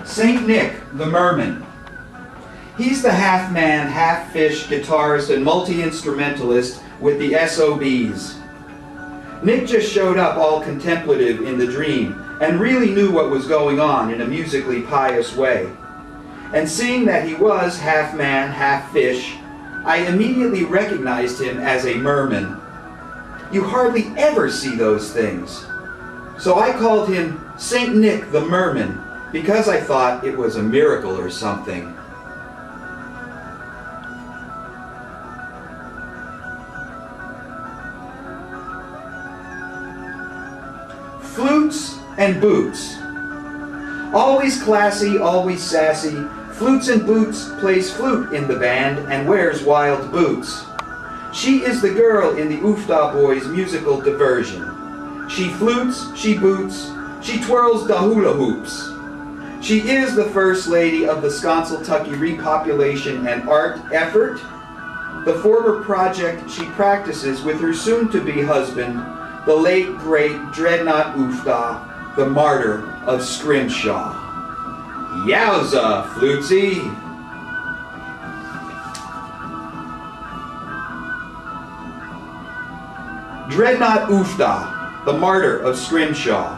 St. Nick, the Merman. He's the half-man, half-fish guitarist and multi-instrumentalist with the SOBs. Nick just showed up all contemplative in the dream and really knew what was going on in a musically pious way. And seeing that he was half-man, half-fish, I immediately recognized him as a merman. You hardly ever see those things. So I called him St. Nick the Merman because I thought it was a miracle or something. Flutes and boots. Always classy, always sassy, Flutes and Boots plays flute in the band and wears wild boots. She is the girl in the Ooftah Boys musical diversion. She flutes, she boots, she twirls the hula hoops. She is the first lady of the Sconsiltucky repopulation and art effort, the former project she practices with her soon-to-be husband, the late, great Dreadnought Ooftah, the martyr of Scrimshaw. Yowza, Flutesy! Dreadnought Ooftah, the martyr of Scrimshaw.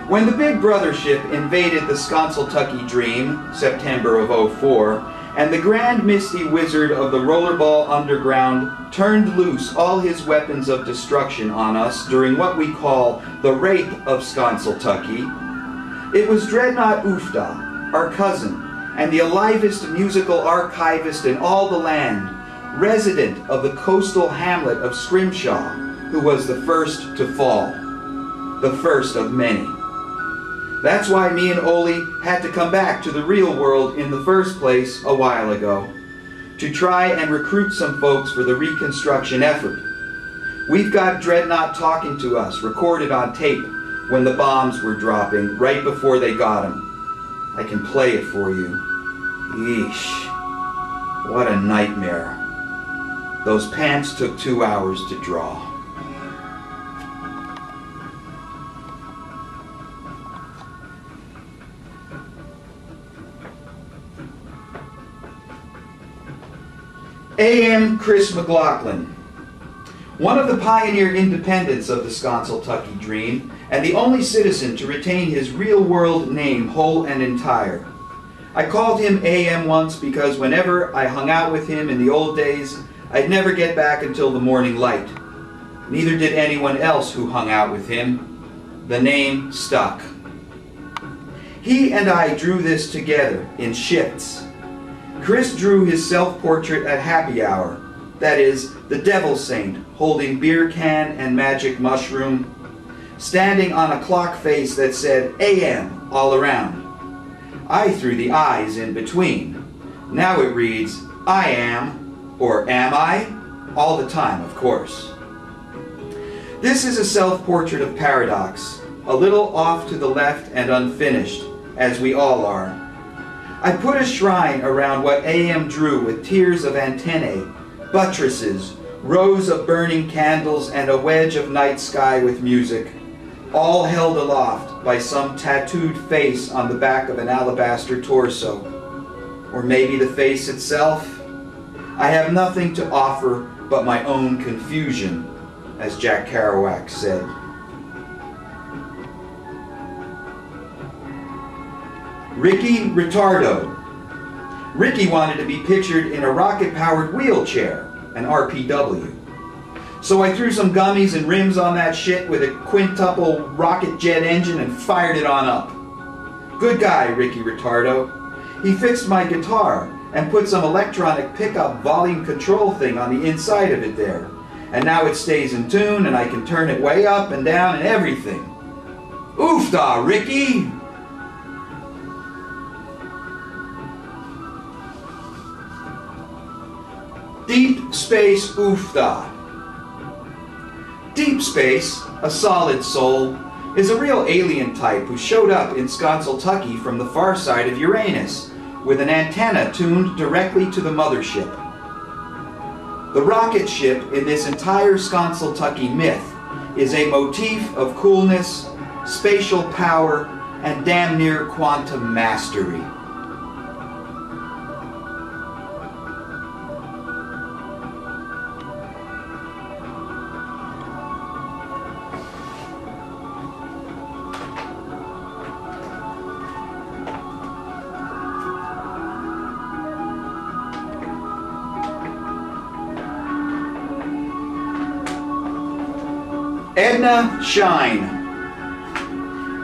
When the Big Brother ship invaded the Sconsiltucky Dream, September of '04, and the Grand Misty Wizard of the Rollerball Underground turned loose all his weapons of destruction on us during what we call the Rape of Sconsiltucky, it was Dreadnought Ooftah, our cousin, and the alivest musical archivist in all the land, resident of the coastal hamlet of Scrimshaw, who was the first to fall, the first of many. That's why me and Oli had to come back to the real world in the first place a while ago, to try and recruit some folks for the reconstruction effort. We've got Dreadnought talking to us, recorded on tape, when the bombs were dropping, right before they got him. I can play it for you. Yeesh, what a nightmare. Those pants took 2 hours to draw. A.M. Chris McLaughlin, one of the pioneer independents of the Sconsiltucky Dream, and the only citizen to retain his real-world name whole and entire. I called him A.M. once because whenever I hung out with him in the old days, I'd never get back until the morning light. Neither did anyone else who hung out with him. The name stuck. He and I drew this together in shifts. Chris drew his self-portrait at happy hour, that is, the devil saint holding beer can and magic mushroom, standing on a clock face that said AM all around. I threw the I's in between. Now it reads, I am, or am I? All the time, of course. This is a self-portrait of paradox, a little off to the left and unfinished, as we all are. I put a shrine around what AM drew with tiers of antennae, buttresses, rows of burning candles, and a wedge of night sky with music, all held aloft by some tattooed face on the back of an alabaster torso. Or maybe the face itself? I have nothing to offer but my own confusion, as Jack Kerouac said. Ricky Retardo. Ricky wanted to be pictured in a rocket-powered wheelchair, an RPW. So I threw some gummies and rims on that shit with a quintuple rocket jet engine and fired it on up. Good guy, Ricky Retardo. He fixed my guitar and put some electronic pickup volume control thing on the inside of it there. And now it stays in tune and I can turn it way up and down and everything. Ooftah, Ricky! Deep Space Ooftah. Deep Space, a solid soul, is a real alien type who showed up in Sconsiltucky from the far side of Uranus, with an antenna tuned directly to the mothership. The rocket ship in this entire Sconsiltucky myth is a motif of coolness, spatial power, and damn near quantum mastery. Edna Shine.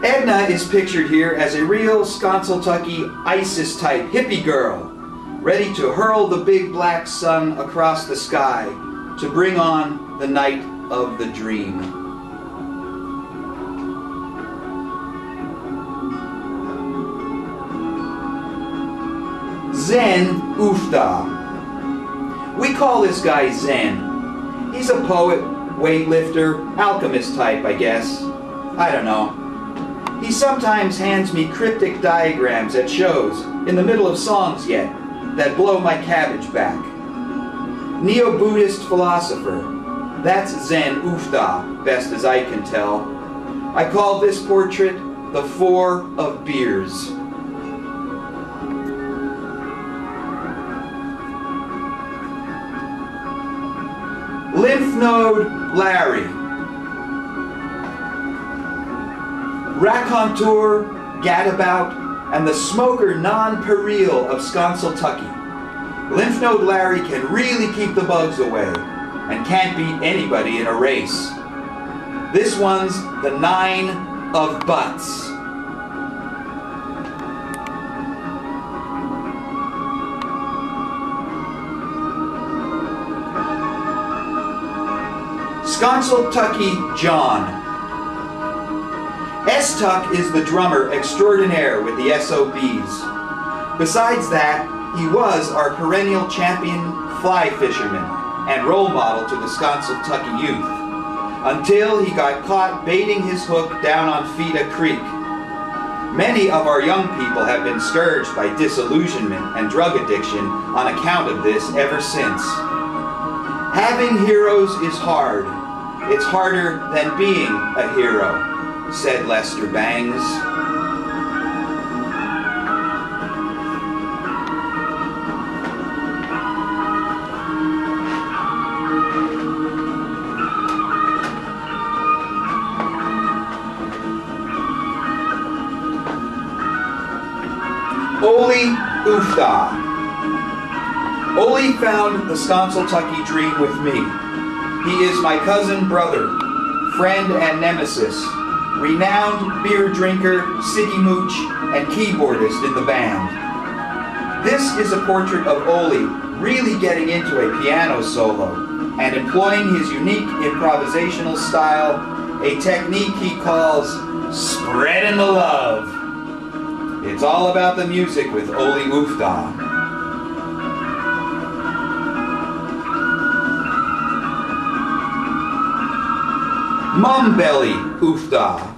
Edna is pictured here as a real Sconsiltucky ISIS-type hippie girl, ready to hurl the big black sun across the sky to bring on the night of the dream. Zen Ooftah. We call this guy Zen. He's a poet, weightlifter, alchemist type, I guess. I don't know. He sometimes hands me cryptic diagrams at shows, in the middle of songs yet, that blow my cabbage back. Neo-Buddhist philosopher. That's Zen Ooftah, best as I can tell. I call this portrait the Four of Beers. Lymph Node Larry. Raconteur, gadabout, and the smoker non-pareil of Sconsiltucky. Lymph Node Larry can really keep the bugs away and can't beat anybody in a race. This one's the 9 of Butts. Sconsiltucky John. S-Tuck is the drummer extraordinaire with the SOBs. Besides that, he was our perennial champion fly fisherman and role model to the Sconsiltucky youth, until he got caught baiting his hook down on Feeda Creek. Many of our young people have been scourged by disillusionment and drug addiction on account of this ever since. Having heroes is hard. It's harder than being a hero, said Lester Bangs. Ooftah. Ole found the Sconsiltucky dream with me. He is my cousin brother, friend and nemesis, renowned beer drinker, city mooch, and keyboardist in the band. This is a portrait of Ole really getting into a piano solo and employing his unique improvisational style, a technique he calls spreading the love. It's all about the music with Ole Ooftah. Mumbelly Ooftah.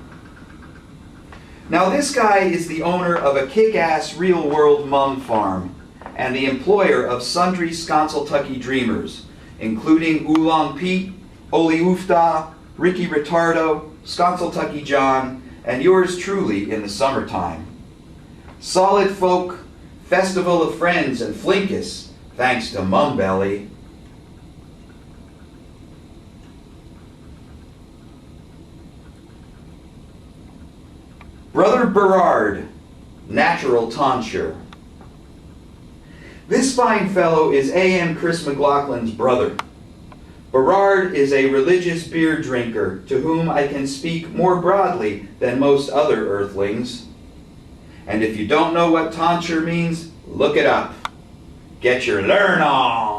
Now this guy is the owner of a kick-ass real-world mum farm and the employer of sundry Sconsiltucky dreamers, including Oolong Pete, Ole Ooftah, Ricky Retardo, Sconsiltucky John, and yours truly in the summertime. Solid folk, festival of friends, and flinkus, thanks to Mumbelly. Brother Berard, natural tonsure. This fine fellow is A.M. Chris McLaughlin's brother. Berard is a religious beer drinker to whom I can speak more broadly than most other earthlings. And if you don't know what tonsure means, look it up. Get your learn on.